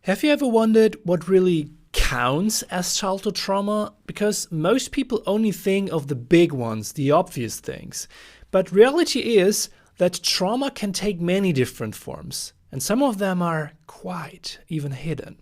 Have you ever wondered what really counts as childhood trauma? Because most people only think of the big ones, the obvious things. But reality is that trauma can take many different forms, and some of them are quite even hidden.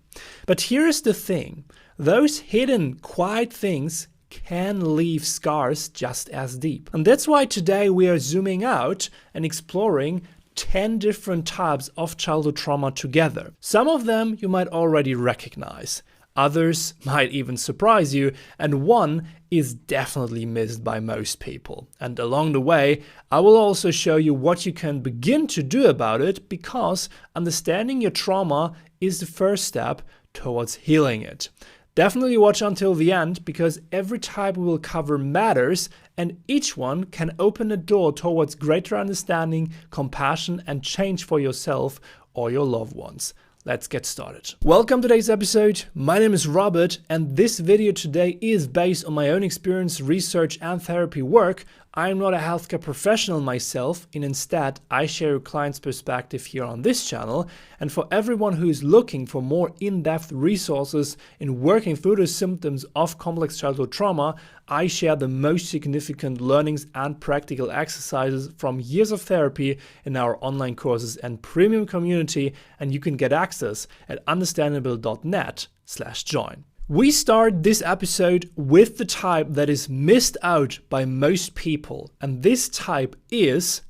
But here's the thing, those hidden, quiet things can leave scars just as deep. And that's why today we are zooming out and exploring 10 different types of childhood trauma together. Some of them you might already recognize. Others might even surprise you, and one is definitely missed by most people. And along the way, I will also show you what you can begin to do about it, because understanding your trauma is the first step towards healing it. Definitely watch until the end, because every type we will cover matters, and each one can open a door towards greater understanding, compassion, and change for yourself or your loved ones. Let's get started. Welcome to today's episode. My name is Robert, and this video today is based on my own experience, research, and therapy work. I am not a healthcare professional myself, and instead I share a client's perspective here on this channel. And for everyone who is looking for more in-depth resources in working through the symptoms of complex childhood trauma, I share the most significant learnings and practical exercises from years of therapy in our online courses and premium community, and you can get access at understandable.net/join. We start this episode with the type that is missed out by most people, and this type is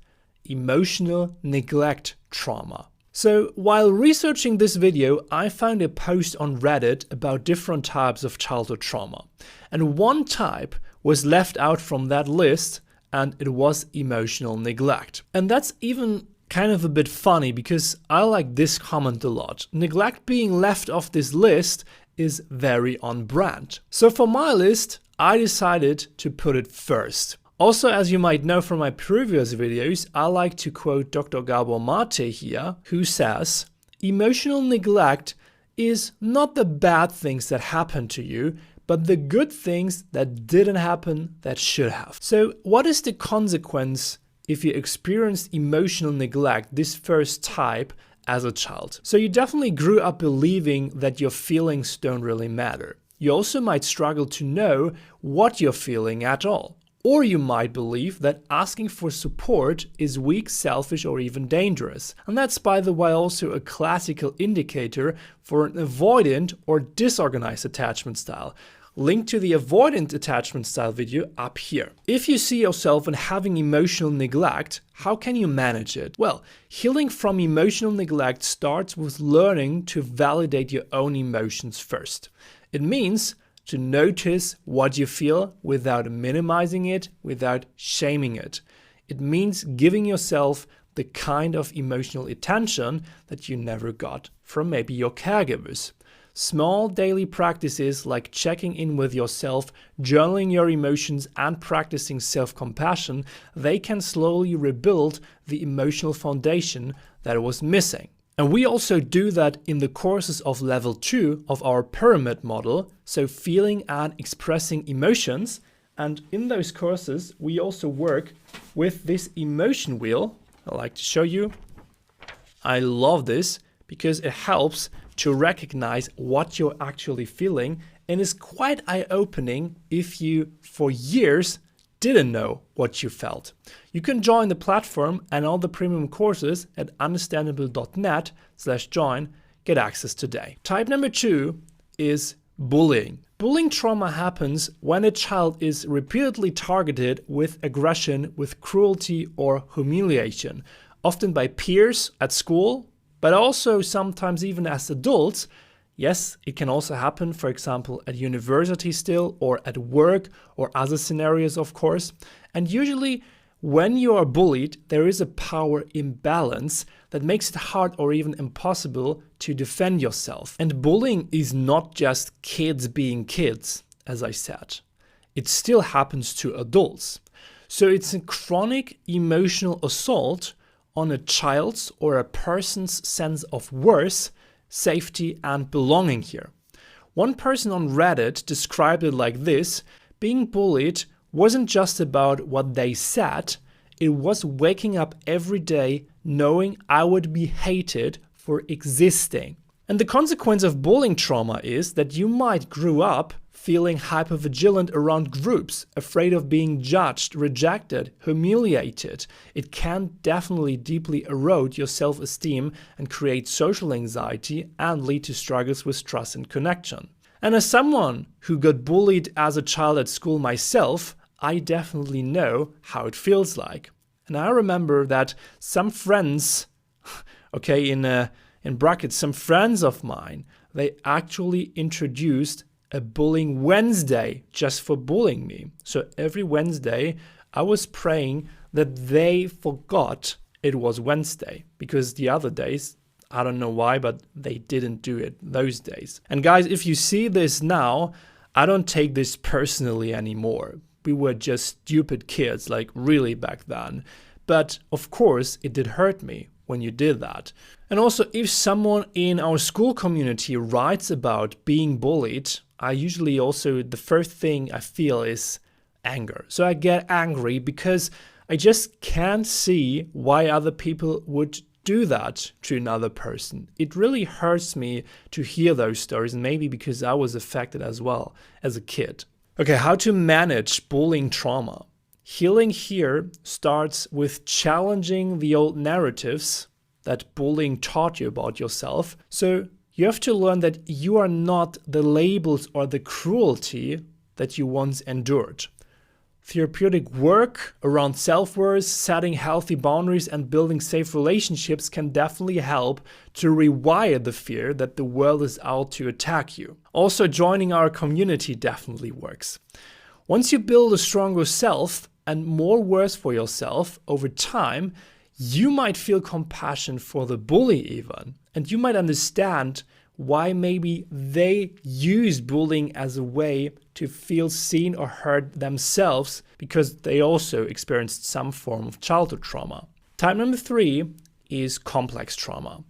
emotional neglect trauma. So while researching this video, I found a post on Reddit about different types of childhood trauma, and one type was left out from that list, and it was emotional neglect. And that's even kind of a bit funny, because I like this comment a lot. Neglect being left off this list is very on brand. So for my list, I decided to put it first. Also, as you might know from my previous videos, I like to quote Dr. Gabor Mate here, who says, "Emotional neglect is not the bad things that happen to you, but the good things that didn't happen that should have." So what is the consequence if you experience emotional neglect, this first type, as a child? So you definitely grew up believing that your feelings don't really matter. You also might struggle to know what you're feeling at all. Or you might believe that asking for support is weak, selfish, or even dangerous. And that's, by the way, also a classical indicator for an avoidant or disorganized attachment style. Link to the avoidant attachment style video up here. If you see yourself in having emotional neglect, how can you manage it? Well, healing from emotional neglect starts with learning to validate your own emotions first. It means to notice what you feel without minimizing it, without shaming it. It means giving yourself the kind of emotional attention that you never got from maybe your caregivers. Small daily practices like checking in with yourself, journaling your emotions, and practicing self-compassion, they can slowly rebuild the emotional foundation that was missing. And we also do that in the courses of level 2 of our pyramid model, so feeling and expressing emotions. And in those courses, we also work with this emotion wheel. I like to show you. I love this because it helps to recognize what you're actually feeling, and is quite eye-opening if you, for years, didn't know what you felt. You can join the platform and all the premium courses at understandable.net/join. Get access today. Type number 2 is bullying. Bullying trauma happens when a child is repeatedly targeted with aggression, with cruelty or humiliation, often by peers at school, but also sometimes even as adults. Yes, it can also happen, for example, at university still, or at work, or other scenarios, of course. And usually when you are bullied, there is a power imbalance that makes it hard or even impossible to defend yourself. And bullying is not just kids being kids, as I said. It still happens to adults. So it's a chronic emotional assault on a child's or a person's sense of worth, safety, and belonging here. One person on Reddit described it like this: being bullied wasn't just about what they said, it was waking up every day knowing I would be hated for existing. And the consequence of bullying trauma is that you might grow up feeling hypervigilant around groups, afraid of being judged, rejected, humiliated. It can definitely deeply erode your self-esteem and create social anxiety and lead to struggles with trust and connection. And as someone who got bullied as a child at school myself, I definitely know how it feels like. And I remember that some friends, okay, in brackets, some friends of mine, they actually introduced a bullying Wednesday just for bullying me. So every Wednesday I was praying that they forgot it was Wednesday, because the other days, I don't know why, but they didn't do it those days. And guys, if you see this now, I don't take this personally anymore. We were just stupid kids, like really back then. But of course, it did hurt me when you did that. And also, if someone in our school community writes about being bullied, I usually also, the first thing I feel is anger. So I get angry because I just can't see why other people would do that to another person. It really hurts me to hear those stories, and maybe because I was affected as well as a kid. Okay, how to manage bullying trauma. Healing here starts with challenging the old narratives that bullying taught you about yourself. So you have to learn that you are not the labels or the cruelty that you once endured. Therapeutic work around self-worth, setting healthy boundaries, and building safe relationships can definitely help to rewire the fear that the world is out to attack you. Also, joining our community definitely works. Once you build a stronger self and more worth for yourself over time, you might feel compassion for the bully even, and you might understand why maybe they use bullying as a way to feel seen or heard themselves, because they also experienced some form of childhood trauma. Type number 3 is complex trauma.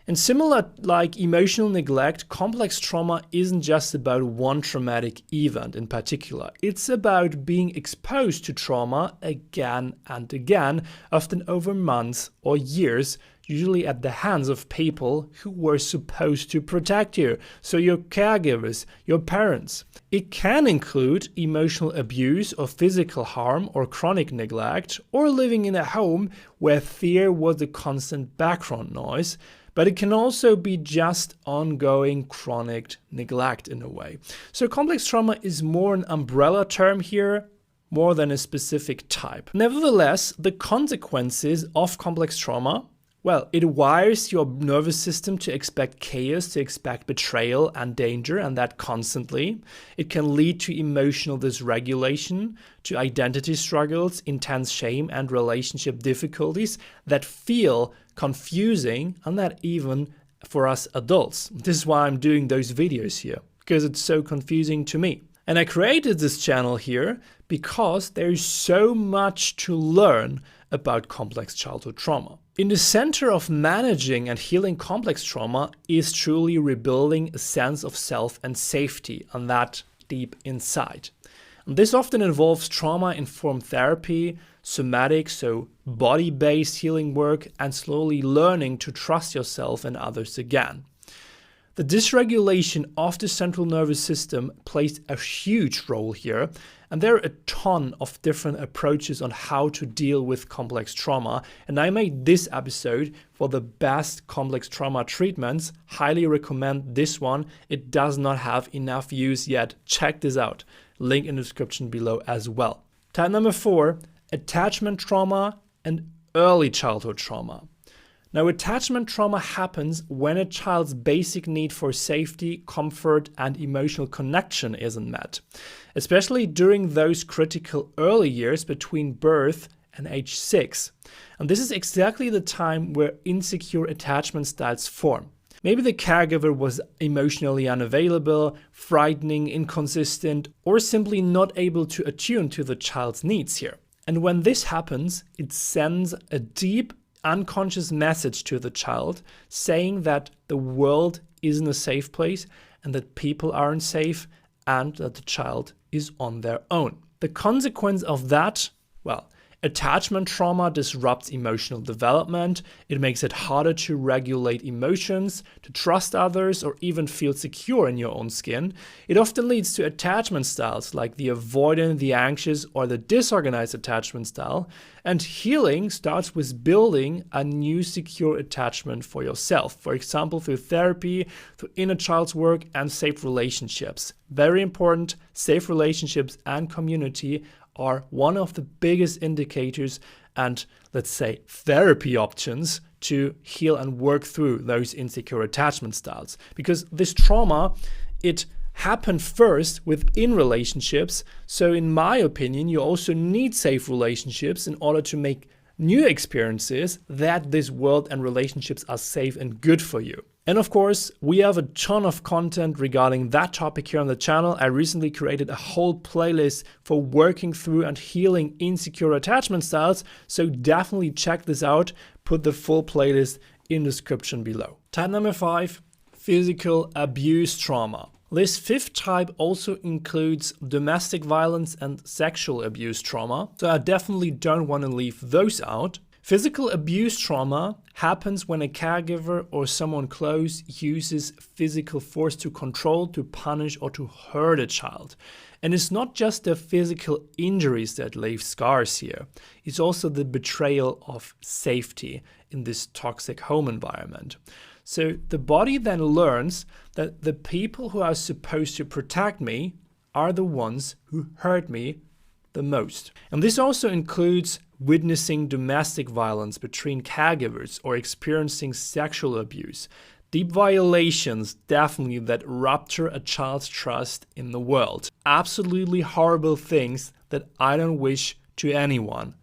And similar like emotional neglect, complex trauma isn't just about one traumatic event in particular. It's about being exposed to trauma again and again, often over months or years, usually at the hands of people who were supposed to protect you. So your caregivers, your parents. It can include emotional abuse or physical harm or chronic neglect, or living in a home where fear was a constant background noise. But it can also be just ongoing chronic neglect in a way. So complex trauma is more an umbrella term here, more than a specific type. Nevertheless, the consequences of complex trauma, well, it wires your nervous system to expect chaos, to expect betrayal and danger, and that constantly. It can lead to emotional dysregulation, to identity struggles, intense shame, and relationship difficulties that feel confusing, and that even for us adults. This is why I'm doing those videos here, because it's so confusing to me. And I created this channel here because there's so much to learn about complex childhood trauma. In the center of managing and healing complex trauma is truly rebuilding a sense of self and safety, and that deep inside. And this often involves trauma-informed therapy, somatic, so body-based healing work, and slowly learning to trust yourself and others again. The dysregulation of the central nervous system plays a huge role here, and there are a ton of different approaches on how to deal with complex trauma, and I made this episode for the best complex trauma treatments. Highly recommend this one. It does not have enough views yet. Check this out. Link in the description below as well. Type number 4, attachment trauma and early childhood trauma. Now, attachment trauma happens when a child's basic need for safety, comfort, and emotional connection isn't met, especially during those critical early years between birth and age 6. And this is exactly the time where insecure attachment styles form. Maybe the caregiver was emotionally unavailable, frightening, inconsistent, or simply not able to attune to the child's needs here. And when this happens, it sends a deep unconscious message to the child saying that the world isn't a safe place and that people aren't safe and that the child is on their own. The consequence of that, well, Attachment trauma disrupts emotional development. It makes it harder to regulate emotions, to trust others, or even feel secure in your own skin. It often leads to attachment styles like the avoidant, the anxious, or the disorganized attachment style. And healing starts with building a new secure attachment for yourself. For example, through therapy, through inner child's work, and safe relationships. Very important, safe relationships and community are one of the biggest indicators and, let's say, therapy options to heal and work through those insecure attachment styles. Because this trauma, it happened first within relationships. So in my opinion, you also need safe relationships in order to make new experiences that this world and relationships are safe and good for you. And of course, we have a ton of content regarding that topic here on the channel. I recently created a whole playlist for working through and healing insecure attachment styles. So definitely check this out. Put the full playlist in the description below. Type number 5, physical abuse trauma. This fifth type also includes domestic violence and sexual abuse trauma. So I definitely don't want to leave those out. Physical abuse trauma happens when a caregiver or someone close uses physical force to control, to punish, or to hurt a child. And it's not just the physical injuries that leave scars here. It's also the betrayal of safety in this toxic home environment. So the body then learns that the people who are supposed to protect me are the ones who hurt me the most. And this also includes witnessing domestic violence between caregivers or experiencing sexual abuse. Deep violations definitely that rupture a child's trust in the world. Absolutely horrible things that I don't wish to anyone.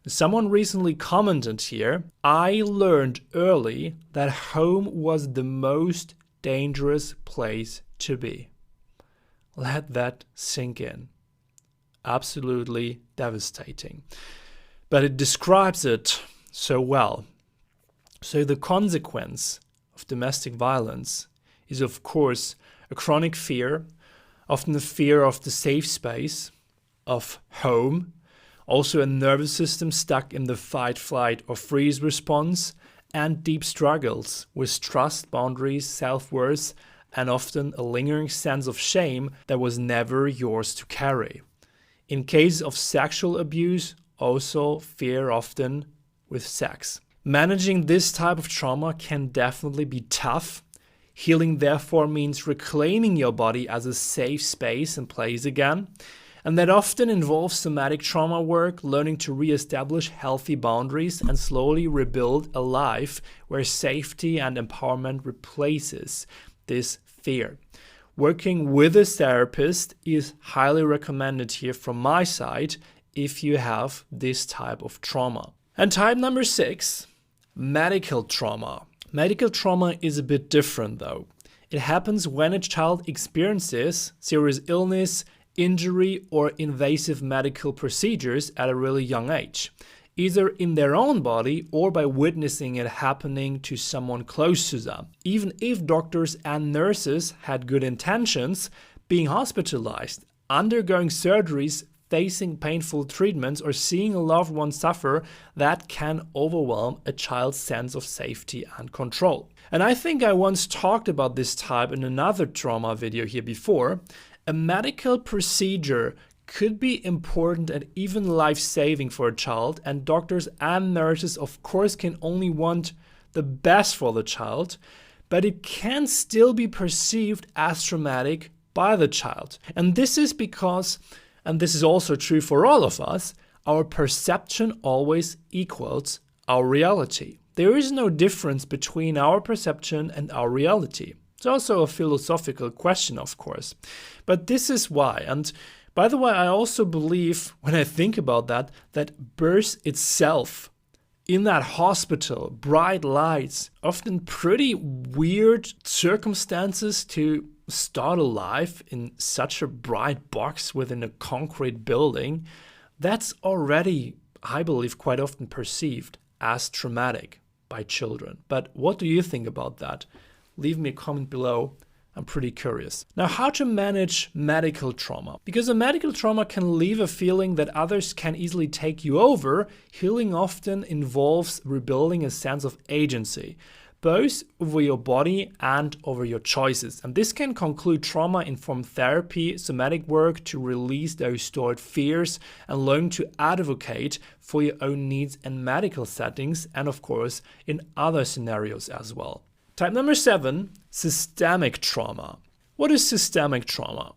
Someone recently commented here, I learned early that home was the most dangerous place to be. Let that sink in. Absolutely devastating. But it describes it so well. So the consequence of domestic violence is, of course, a chronic fear, often the fear of the safe space, of home, also a nervous system stuck in the fight, flight, or freeze response, and deep struggles with trust, boundaries, self-worth, and often a lingering sense of shame that was never yours to carry. In case of sexual abuse, also fear often with sex. Managing this type of trauma can definitely be tough. Healing therefore means reclaiming your body as a safe space and place again. And that often involves somatic trauma work, learning to reestablish healthy boundaries and slowly rebuild a life where safety and empowerment replaces this fear. Working with a therapist is highly recommended here from my side if you have this type of trauma. And type number 6, medical trauma. Medical trauma is a bit different though. It happens when a child experiences serious illness, injury, or invasive medical procedures at a really young age, either in their own body or by witnessing it happening to someone close to them. Even if doctors and nurses had good intentions, being hospitalized, undergoing surgeries, facing painful treatments, or seeing a loved one suffer, that can overwhelm a child's sense of safety and control. And I think I once talked about this type in another trauma video here before. A medical procedure could be important and even life-saving for a child, and doctors and nurses of course can only want the best for the child, but it can still be perceived as traumatic by the child. And this is because, and this is also true for all of us, our perception always equals our reality. There is no difference between our perception and our reality. It's also a philosophical question, of course. But this is why. And by the way, I also believe, when I think about that birth itself, in that hospital, bright lights, often pretty weird circumstances to start a life in such a bright box within a concrete building, that's already, I believe, quite often perceived as traumatic by children. But what do you think about that? Leave me a comment below I'm pretty curious. Now, how to manage medical trauma? Because a medical trauma can leave a feeling that others can easily take you over, healing often involves rebuilding a sense of agency, both over your body and over your choices. And this can conclude trauma-informed therapy, somatic work to release those stored fears and learn to advocate for your own needs in medical settings and, of course, in other scenarios as well. Type number 7, systemic trauma. What is systemic trauma?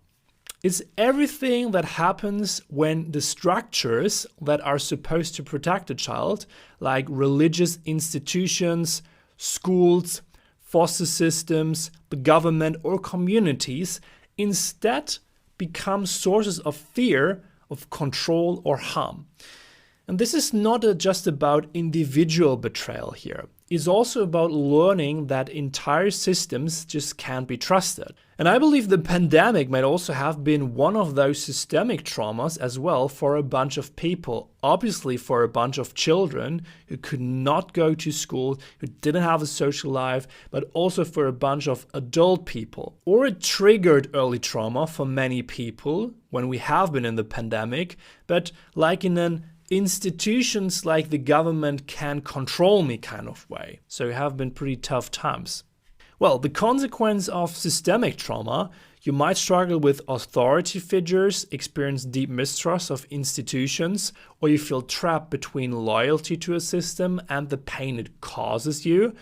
It's everything that happens when the structures that are supposed to protect a child, like religious institutions, schools, foster systems, the government, or communities, instead become sources of fear, of control, or harm. And this is not just about individual betrayal here. It's also about learning that entire systems just can't be trusted. And I believe the pandemic might also have been one of those systemic traumas as well for a bunch of people. Obviously for a bunch of children who could not go to school, who didn't have a social life, but also for a bunch of adult people. Or it triggered early trauma for many people when we have been in the pandemic, but like in an institutions like the government can control me kind of way. So it have been pretty tough times. Well, the consequence of systemic trauma, you might struggle with authority figures, experience deep mistrust of institutions, or you feel trapped between loyalty to a system and the pain it causes you.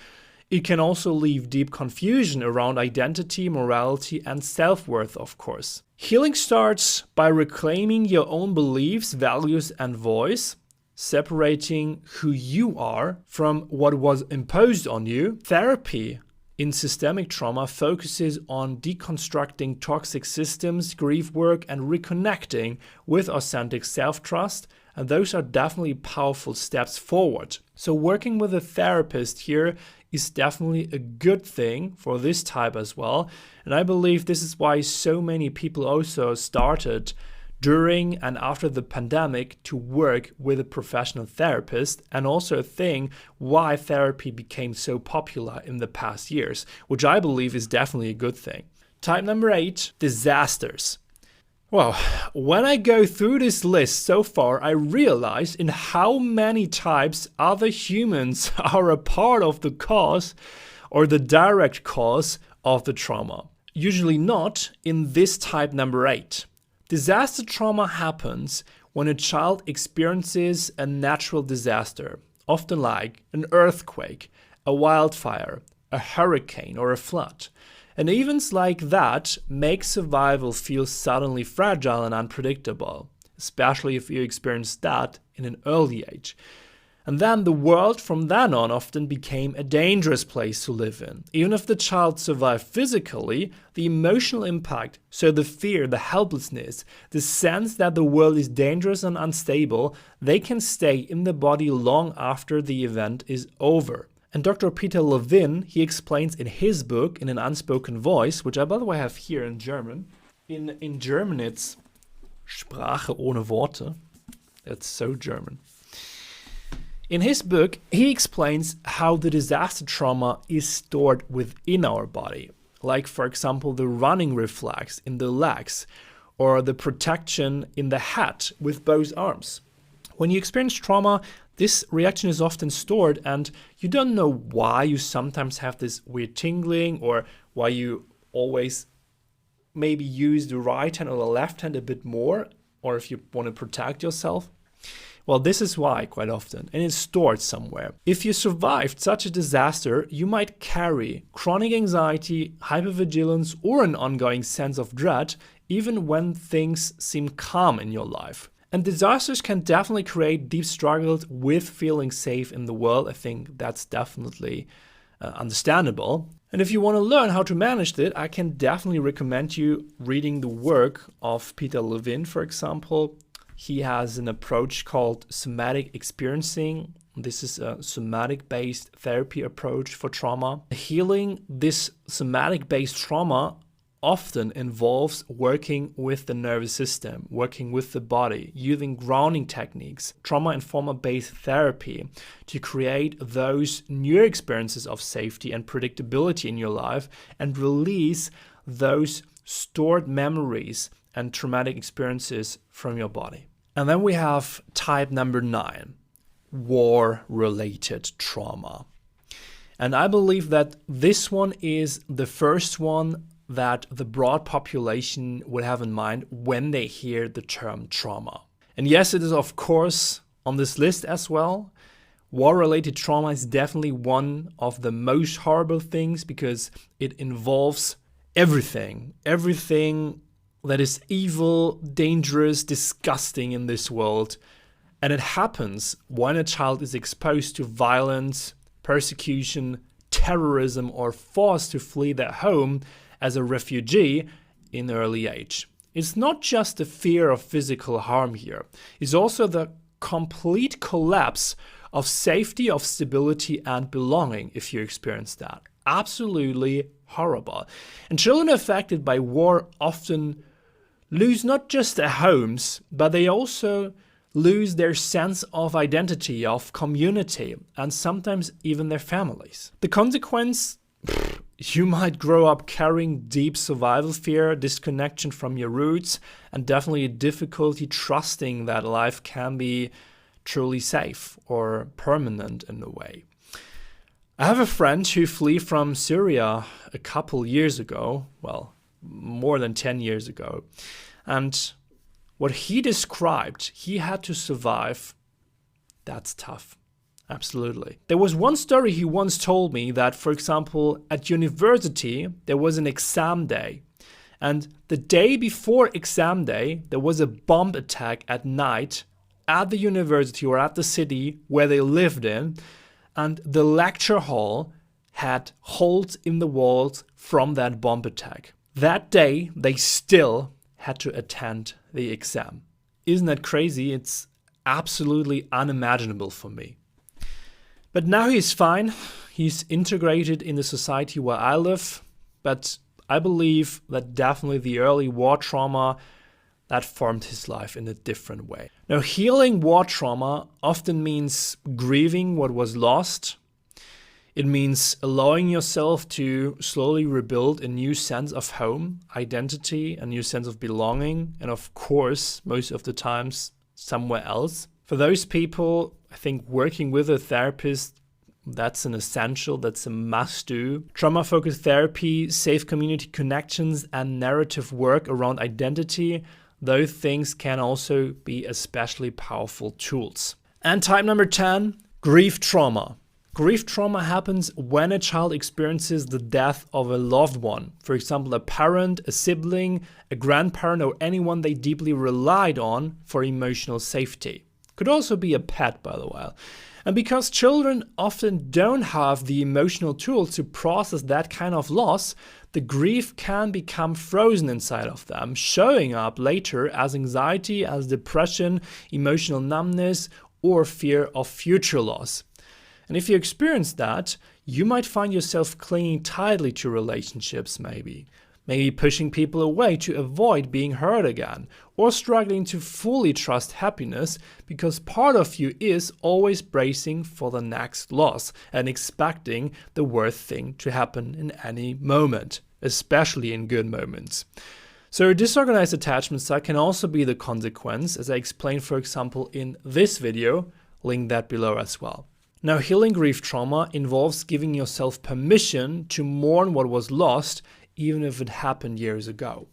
It can also leave deep confusion around identity, morality, and self-worth, of course. Healing starts by reclaiming your own beliefs, values, and voice, separating who you are from what was imposed on you. Therapy in systemic trauma focuses on deconstructing toxic systems, grief work, and reconnecting with authentic self-trust. And those are definitely powerful steps forward. So working with a therapist here is definitely a good thing for this type as well. And I believe this is why so many people also started during and after the pandemic to work with a professional therapist, and also a thing why therapy became so popular in the past years, which I believe is definitely a good thing. Type number 8, disasters. Well, when I go through this list so far, I realize in how many types other humans are a part of the cause or the direct cause of the trauma. Usually not in this type number 8. Disaster trauma happens when a child experiences a natural disaster, often like an earthquake, a wildfire, a hurricane, or a flood. And events like that make survival feel suddenly fragile and unpredictable, especially if you experience that in an early age. And then the world from then on often became a dangerous place to live in. Even if the child survived physically, the emotional impact, so the fear, the helplessness, the sense that the world is dangerous and unstable, they can stay in the body long after the event is over. And Dr. Peter Levine, he explains in his book, In an Unspoken Voice, which I, by the way, have here in German. In German, it's Sprache ohne Worte. That's so German. In his book, he explains how the disaster trauma is stored within our body. Like, for example, the running reflex in the legs, or the protection in the head with both arms. When you experience trauma, this reaction is often stored, and you don't know why you sometimes have this weird tingling, or why you always maybe use the right hand or the left hand a bit more, or if you want to protect yourself. Well, this is why quite often, and it's stored somewhere. If you survived such a disaster, you might carry chronic anxiety, hypervigilance, or an ongoing sense of dread, even when things seem calm in your life. And disasters can definitely create deep struggles with feeling safe in the world. I think that's definitely understandable. And if you want to learn how to manage it, I can definitely recommend you reading the work of Peter Levine, for example. He has an approach called somatic experiencing. This is a somatic-based therapy approach for trauma. Healing this somatic-based trauma often involves working with the nervous system, working with the body, using grounding techniques, trauma-informer-based therapy to create those new experiences of safety and predictability in your life and release those stored memories and traumatic experiences from your body. And then we have type number 9, war-related trauma. And I believe that this one is the first one that the broad population would have in mind when they hear the term trauma. And yes, it is of course on this list as well. War-related trauma is definitely one of the most horrible things because it involves everything that is evil, dangerous, disgusting in this world. And it happens when a child is exposed to violence, persecution, terrorism, or forced to flee their home as a refugee in early age. It's not just the fear of physical harm here. It's also the complete collapse of safety, of stability, and belonging if you experience that. Absolutely horrible. And children affected by war often lose not just their homes, but they also lose their sense of identity, of community, and sometimes even their families. The consequence, you might grow up carrying deep survival fear, disconnection from your roots, and definitely difficulty trusting that life can be truly safe or permanent in a way. I have a friend who flew from Syria a couple years ago, well, more than 10 years ago, and what he described, he had to survive. That's tough. Absolutely. There was one story he once told me that, for example, at university, there was an exam day. And the day before exam day, there was a bomb attack at night at the university or at the city where they lived in. And the lecture hall had holes in the walls from that bomb attack. That day, they still had to attend the exam. Isn't that crazy? It's absolutely unimaginable for me. But now he's fine. He's integrated in the society where I live. But I believe that definitely the early war trauma that formed his life in a different way. Now, healing war trauma often means grieving what was lost. It means allowing yourself to slowly rebuild a new sense of home, identity, a new sense of belonging, and of course, most of the times, somewhere else. For those people, I think working with a therapist, that's an essential, that's a must-do. Trauma-focused therapy, safe community connections, and narrative work around identity, those things can also be especially powerful tools. And type number 10, grief trauma. Grief trauma happens when a child experiences the death of a loved one. For example, a parent, a sibling, a grandparent, or anyone they deeply relied on for emotional safety. Could also be a pet, by the way. And because children often don't have the emotional tools to process that kind of loss, the grief can become frozen inside of them, showing up later as anxiety, as depression, emotional numbness, or fear of future loss. And if you experience that, you might find yourself clinging tightly to relationships maybe pushing people away to avoid being hurt again, or struggling to fully trust happiness because part of you is always bracing for the next loss and expecting the worst thing to happen in any moment, especially in good moments. So a disorganized attachment style can also be the consequence, as I explained, for example, in this video, link that below as well. Now, healing grief trauma involves giving yourself permission to mourn what was lost, even if it happened years ago.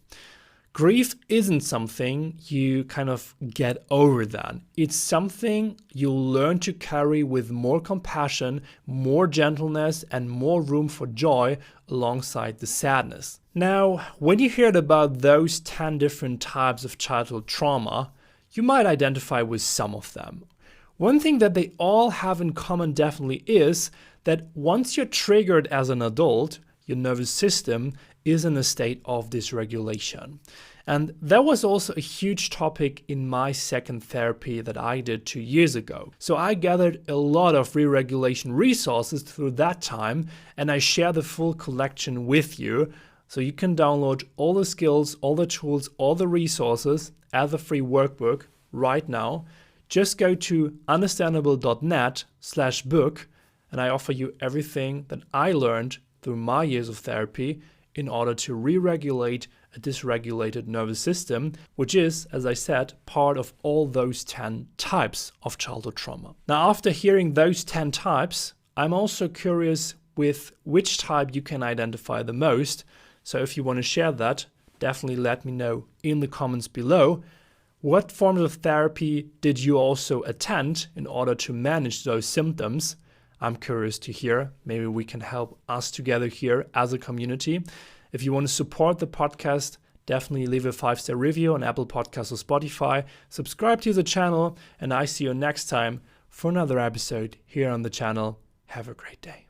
Grief isn't something you kind of get over then. It's something you'll learn to carry with more compassion, more gentleness, and more room for joy alongside the sadness. Now, when you heard about those 10 different types of childhood trauma, you might identify with some of them. One thing that they all have in common definitely is that once you're triggered as an adult, your nervous system is in a state of dysregulation. And that was also a huge topic in my second therapy that I did 2 years ago. So I gathered a lot of re-regulation resources through that time, and I share the full collection with you. So you can download all the skills, all the tools, all the resources as a free workbook right now. Just go to understandable.net/book, and I offer you everything that I learned through my years of therapy in order to re-regulate a dysregulated nervous system, which is, as I said, part of all those 10 types of childhood trauma. Now, after hearing those 10 types, I'm also curious with which type you can identify the most. So if you want to share that, definitely let me know in the comments below. What forms of therapy did you also attend in order to manage those symptoms? I'm curious to hear. Maybe we can help us together here as a community. If you want to support the podcast, definitely leave a 5-star review on Apple Podcasts or Spotify. Subscribe to the channel, and I see you next time for another episode here on the channel. Have a great day.